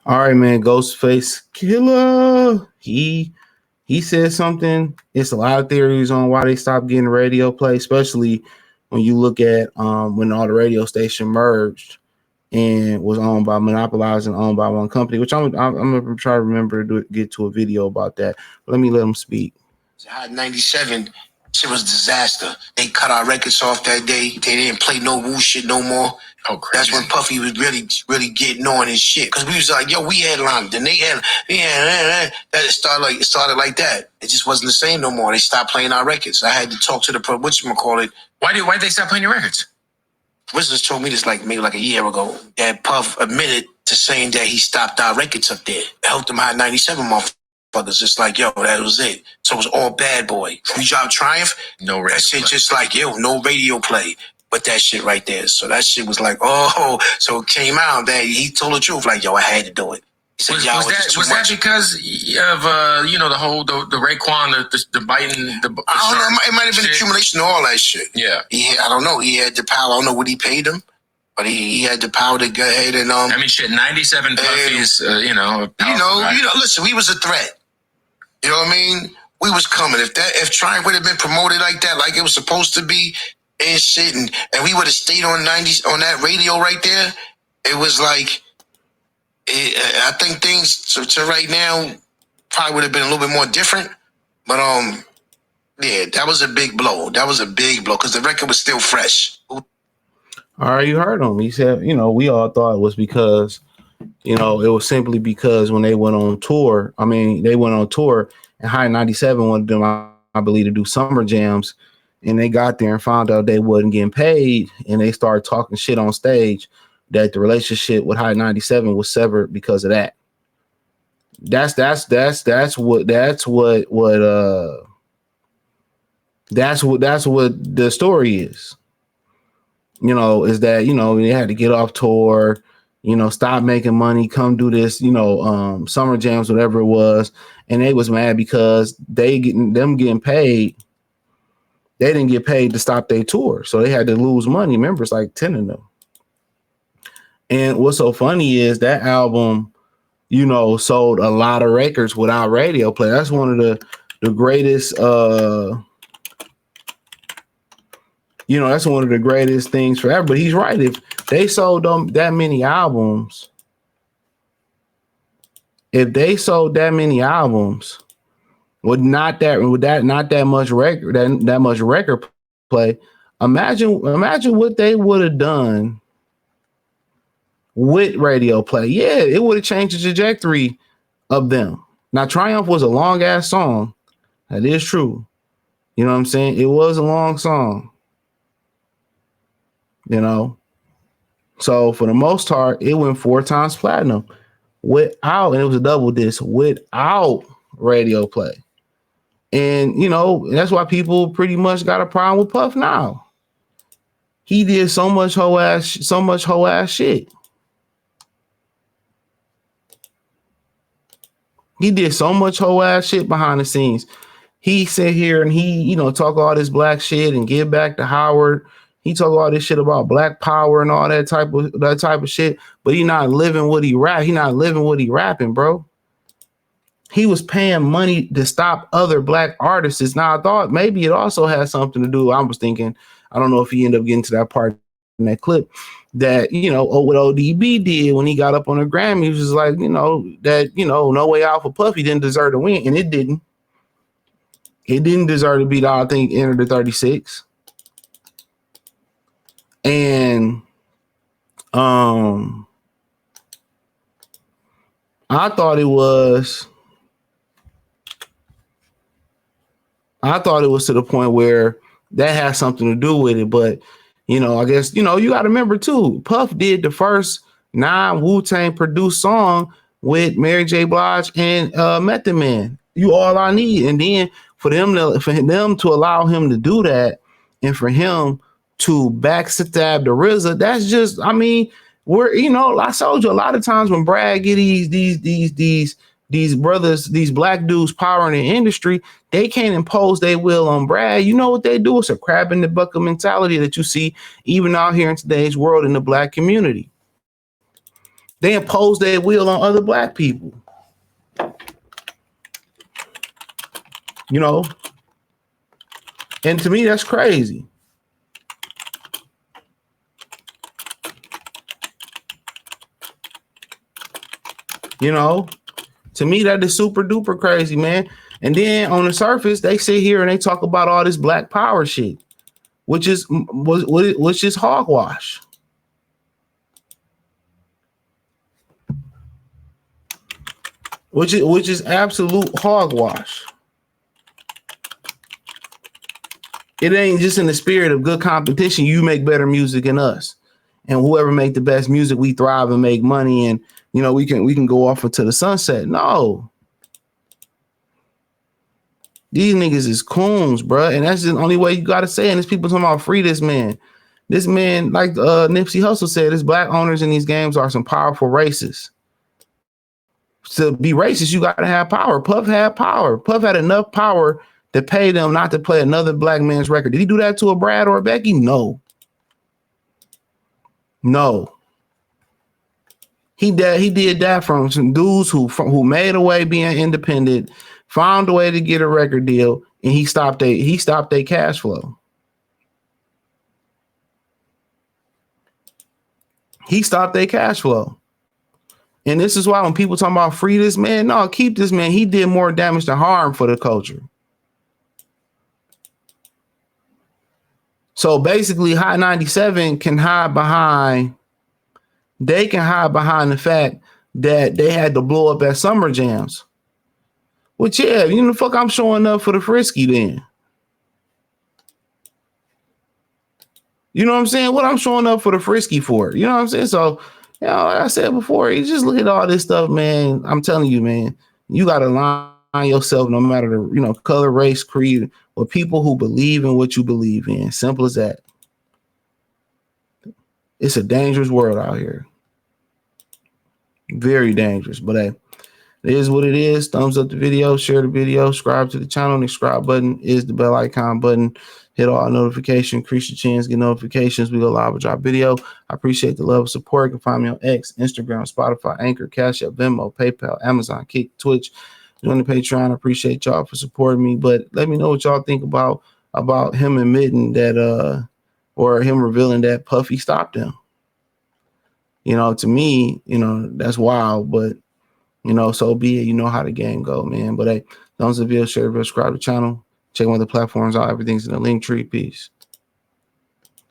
All right, man. Ghostface Killah. He said something. It's a lot of theories on why they stopped getting radio play, especially when you look at when all the radio station merged and was owned by monopolized and owned by one company. Which I'm gonna try to remember to get to a video about that. But let me let him speak. Hot 97, shit was a disaster. They cut our records off that day. They didn't play no Wu shit no more. Oh, crazy. That's when Puffy was really getting on his shit. Cause we was like, yo, we headlined. Then they had, that it started like that. It just wasn't the same no more. They stopped playing our records. I had to talk to the whatchamacallit. Why did they stop playing your records? Wizards told me this maybe a year ago. That Puff admitted to saying that he stopped our records up there. It helped them Hot 97 motherfuckers. Just like, yo, that was it. So it was all Bad Boy. We dropped Triumph. No radio that shit play. Just like, yo, no radio play. But that shit right there. So that shit was like, oh. So it came out that he told the truth. Like, yo, I had to do it. He said, was that because of the whole the Raekwon, the Biden? I don't know. It might have been accumulation of all that shit. Yeah. I don't know. He had the power. I don't know what he paid him. But he had the power to go ahead and 97 Puffy's, listen, we was a threat. You know what I mean? We was coming. If Triumph would have been promoted like that, like it was supposed to be, and shit, and we would have stayed on 90s on that radio right there, it was like, I think things to right now probably would have been a little bit more different. But yeah, that was a big blow. That was a big blow because the record was still fresh. All right, you heard him. He said, we all thought it was because, it was simply because when they went on tour, and High 97 wanted them, I believe, to do summer jams. And they got there and found out they wasn't getting paid. And they started talking shit on stage that the relationship with High 97 was severed because of that. That's what the story is. Is that, they had to get off tour, stop making money, come do this, summer jams, whatever it was. And they was mad because them getting paid. They didn't get paid to stop their tour. So they had to lose money. Remember, it's like 10 of them. And what's so funny is that album, sold a lot of records without radio play. That's one of the greatest, that's one of the greatest things forever. But he's right. If they sold them that many albums, with not that much record play, imagine what they would have done with radio play. Yeah, it would have changed the trajectory of them. Now, Triumph was a long ass song. That is true. You know what I'm saying? It was a long song. So for the most part, it went 4 times platinum and it was a double disc without radio play. And that's why people pretty much got a problem with Puff now. He did so much whole ass shit. He did so much whole ass shit behind the scenes. He sit here and he, talk all this black shit and give back to Howard. He talk all this shit about black power and all that type of shit, but he not living what he rap. He not living what he rapping, bro. He was paying money to stop other black artists. Now I thought maybe it also had something to do. I was thinking, I don't know if he ended up getting to that part in that clip that, what ODB did when he got up on the Grammy. He was like, No Way Out for Puffy didn't deserve to win. And it didn't. It didn't deserve to be, I think, enter the 36. And I thought it was to the point where that had something to do with it. But, I guess, you got to remember too, Puff did the first non-Wu-Tang produced song with Mary J. Blige and Method Man. You All I Need. And then for them to allow him to do that and for him to backstab the RZA, that's just, I told you a lot of times when Brad get these brothers, these black dudes power in the industry, they can't impose their will on Brad. You know what they do? It's a crab in the bucket mentality that you see even out here in today's world in the black community. They impose their will on other black people. You know, and to me, that's crazy. You know, to me, that is super duper crazy, man. And then on the surface, they sit here and they talk about all this black power shit, which is hogwash. Which is absolute hogwash. It ain't just in the spirit of good competition. You make better music than us, and whoever make the best music, we thrive and make money, and you know we can go off into the sunset. No, these niggas is coons, bro, and that's the only way you gotta say it. And there's people talking about free this man. This man, like Nipsey Hussle said, his black owners in these games are some powerful racists. To be racist, you gotta have power. Puff had power. Puff had enough power to pay them not to play another black man's record. Did he do that to a Brad or a Becky? No. No. He did that from some dudes who made a way being independent, found a way to get a record deal, and he stopped their cash flow. He stopped their cash flow. And this is why when people talk about free this man, no, keep this man. He did more damage than harm for the culture. So basically, Hot 97 can hide behind the fact that they had to blow up at Summer Jams. Which, yeah, you know, fuck, I'm showing up for the Frisky then. You know what I'm saying? What I'm showing up for the Frisky for? You know what I'm saying? So, you know, like I said before, you just look at all this stuff, man. I'm telling you, man, you got to line yourself no matter the, you know, color, race, creed, with people who believe in what you believe in. Simple as that. It's a dangerous world out here. Very dangerous. But hey, it is what it is. Thumbs up the video, share the video, subscribe to the channel. The subscribe button is the bell icon button. Hit all notifications, increase your chance, get notifications. We go live with drop video. I appreciate the love and support. You can find me on X, Instagram, Spotify, Anchor, Cash App, Venmo, PayPal, Amazon, Kick, Twitch. Join the Patreon. I appreciate y'all for supporting me. But let me know what y'all think about him admitting that or him revealing that Puffy stopped him. You know, to me, you know, that's wild, but you know, so be it. You know how the game go, man. But hey, thumbs up the video, share, subscribe to the channel. Check one of the platforms out. Everything's in the link tree. Peace.